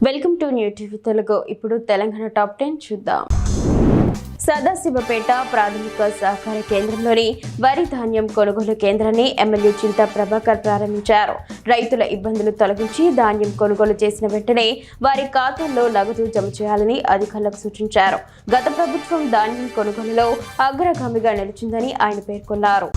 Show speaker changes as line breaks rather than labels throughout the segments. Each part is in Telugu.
Welcome to new TV Telugu. ఇప్పుడు తెలంగాణ టాప్ 10 చూద్దాం. సదాశివపేట ప్రాథమిక సహకార కేంద్రంలోని వరి ధాన్యం కొనుగోలు కేంద్రాన్ని ఎమ్మెల్యే చింతా ప్రభాకర్ ప్రారంభించారు. రైతుల ఇబ్బందులు తొలగించి ధాన్యం కొనుగోలు చేసిన వెంటనే వారి ఖాతాల్లో నగదు జమ చేయాలని అధికారులకు సూచించారు. గత ప్రభుత్వం ధాన్యం కొనుగోలులో అగ్రగామిగా నిలిచిందని ఆయన పేర్కొన్నారు.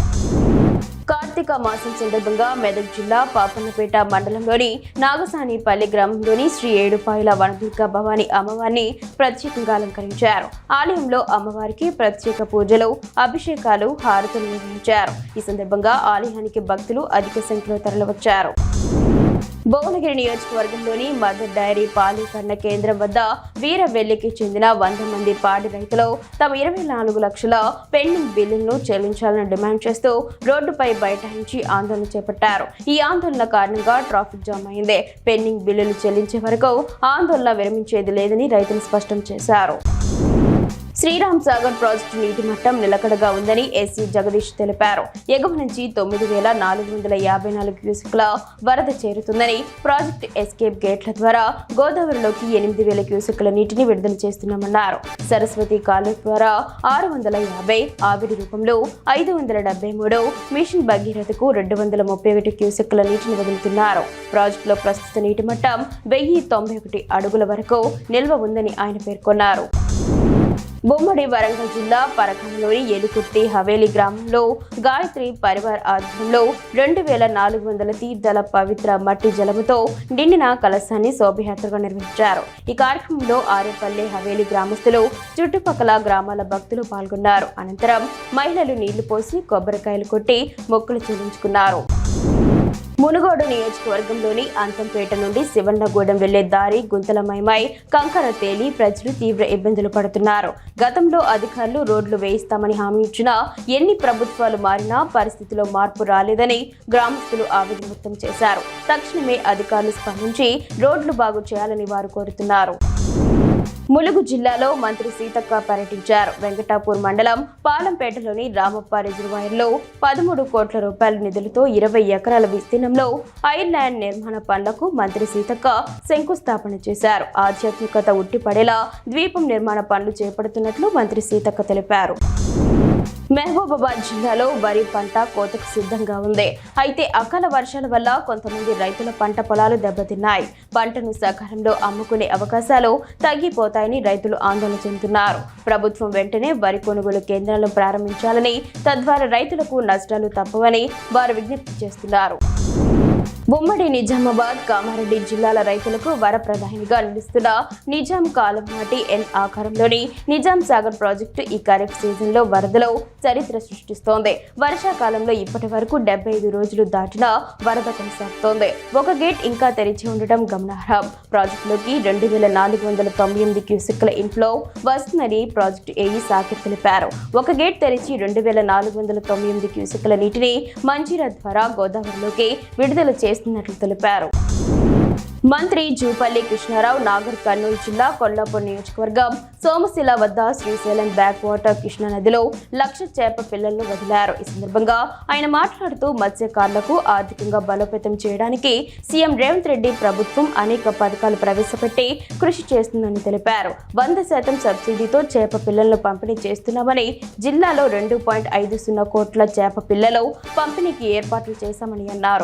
కార్తీక మాసం సందర్భంగా మెదక్ జిల్లా పాపన్నపేట మండలంలోని నాగసానిపల్లి గ్రామంలోని శ్రీ ఏడుపాయల వనదుర్గ భవాని అమ్మవారిని ప్రత్యేకంగా అలంకరించారు. ఆలయంలో అమ్మవారికి ప్రత్యేక పూజలు, అభిషేకాలు, హారతులు నిర్వహించారు. ఈ సందర్భంగా ఆలయానికి భక్తులు అధిక సంఖ్యలో తరలివచ్చారు. భువనగిరి నియోజకవర్గంలోని మదర్ డైరీ పాలీకరణ కేంద్రం వద్ద వీరవెల్లికి చెందిన 100 మంది పాడి రైతులు తమ 24 లక్షల పెండింగ్ బిల్లులను చెల్లించాలని డిమాండ్ చేస్తూ రోడ్డుపై బైఠాయించి ఆందోళన చేపట్టారు. ఈ ఆందోళన కారణంగా ట్రాఫిక్ జామ్ అయింది. పెండింగ్ బిల్లులు చెల్లించే వరకు ఆందోళన విరమించేది లేదని రైతులు స్పష్టం చేశారు. శ్రీరామ్ సాగర్ ప్రాజెక్టు నీటి మట్టం నిలకడగా ఉందని ఎస్సీ జగదీష్ తెలిపారు. ఎగువ నుంచి 9,454 క్యూసెక్ల వరద చేరుతుందని, ప్రాజెక్టు ఎస్కేప్ గేట్ల ద్వారా గోదావరిలోకి 8,000 క్యూసెక్ల నీటిని విడుదల చేస్తున్నామన్నారు. సరస్వతి కాలువ ద్వారా 650, ఆవిరి రూపంలో 573, మిషన్ భగీరథకు 231 క్యూసెక్ల నీటిని వదులుతున్నారు. ప్రాజెక్టులో ప్రస్తుత నీటి మట్టం 1091 అడుగుల వరకు నిల్వ ఉందని ఆయన పేర్కొన్నారు. ఉమ్మడి వరంగల్ జిల్లా పరకాలలోని ఎలుకుర్తి హవేలి గ్రామంలో గాయత్రి పరివార్ ఆధ్వర్యంలో 2,400 తీర్థాల పవిత్ర మట్టి జలముతో నిండిన కలశాన్ని శోభయాత్రగా నిర్వహించారు. ఈ కార్యక్రమంలో ఆరేపల్లె హవేలి గ్రామస్తులు, చుట్టుపక్కల గ్రామాల భక్తులు పాల్గొన్నారు. అనంతరం మహిళలు నీళ్లు పోసి కొబ్బరికాయలు కొట్టి మొక్కులు చెల్లించుకున్నారు. మునుగోడు నియోజకవర్గంలోని అంతంపేట నుండి శివన్నగూడెం వెళ్లే దారి గుంతలమయమై కంకర తేలి ప్రజలు తీవ్ర ఇబ్బందులు పడుతున్నారు. గతంలో అధికారులు రోడ్లు వేయిస్తామని హామీ ఇచ్చినా ఎన్ని ప్రభుత్వాలు మారినా పరిస్థితిలో మార్పు రాలేదని గ్రామస్తులు ఆవేదన వ్యక్తం చేశారు. తక్షణమే అధికారులు స్పందించి రోడ్లు బాగు చేయాలని వారు కోరుతున్నారు. ములుగు జిల్లాలో మంత్రి సీతక్క పర్యటించారు. వెంకటాపూర్ మండలం పాలంపేటలోని రామప్ప రిజర్వాయర్లో 13 కోట్ల రూపాయల నిధులతో 20 ఎకరాల విస్తీర్ణంలో ఐర్లాండ్ నిర్మాణ పనులకు మంత్రి సీతక్క శంకుస్థాపన చేశారు. ఆధ్యాత్మికత ఉట్టిపడేలా ద్వీపం నిర్మాణ పనులు చేపడుతున్నట్లు మంత్రి సీతక్క తెలిపారు. మహబూబాబాద్ జిల్లాలో వరి పంట కోతకు సిద్ధంగా ఉంది. అయితే అకాల వర్షాల వల్ల కొంతమంది రైతుల పంట పొలాలు దెబ్బతిన్నాయి. పంటను సకాలంలో అమ్ముకునే అవకాశాలు తగ్గిపోతాయని రైతులు ఆందోళన చెందుతున్నారు. ప్రభుత్వం వెంటనే వరి కొనుగోలు కేంద్రాలను ప్రారంభించాలని, తద్వారా రైతులకు నష్టాలు తప్పవని వారు విజ్ఞప్తి చేస్తున్నారు. ఉమ్మడి నిజామాబాద్, కామారెడ్డి జిల్లాల రైతులకు వరప్రదాయినిగా నిలుస్తున్న నిజాం కాలం నాటి ఎన్ ఆకారంలోని నిజాం సాగర్ ప్రాజెక్టు ఈ ఖరీఫ్ సీజన్లో వరదలో చరిత్ర సృష్టిస్తోంది. వర్షాకాలంలో ఇప్పటి వరకు 75 రోజులు దాటినా వరద కొనసాగుతోంది. ఒక గేట్ ఇంకా తెరిచి ఉండటం గమనార్హం. ప్రాజెక్టులోకి 2,498 క్యూసెక్ల ఇన్ఫ్లో వస్తుందని ప్రాజెక్టు ఏఈ సాకిర్ తెలిపారు. ఒక గేట్ తెరిచి 2,498 క్యూసెక్ల నీటిని మంజీరా ద్వారా గోదావరిలోకి విడుదల చేస్తున్నట్లు తెలిపారు. మంత్రి జూపల్లి కృష్ణారావు నాగర్ కర్నూలు జిల్లా కొల్లాపూర్ నియోజకవర్గం సోమశిల వద్ద శ్రీశైలం బ్యాక్ వాటర్ కృష్ణా నదిలో 1,00,000 చేప పిల్లలను వదిలారు. ఈ సందర్భంగా ఆయన మాట్లాడుతూ మత్స్యకారులకు ఆర్థికంగా బలోపేతం చేయడానికి సీఎం రేవంత్ రెడ్డి ప్రభుత్వం అనేక పథకాలు ప్రవేశపెట్టి కృషి చేస్తుందని తెలిపారు. 100% సబ్సిడీతో చేప పిల్లలను పంపిణీ చేస్తున్నామని, జిల్లాలో 2.50 కోట్ల చేప పిల్లలు పంపిణీకి ఏర్పాట్లు చేశామని అన్నారు.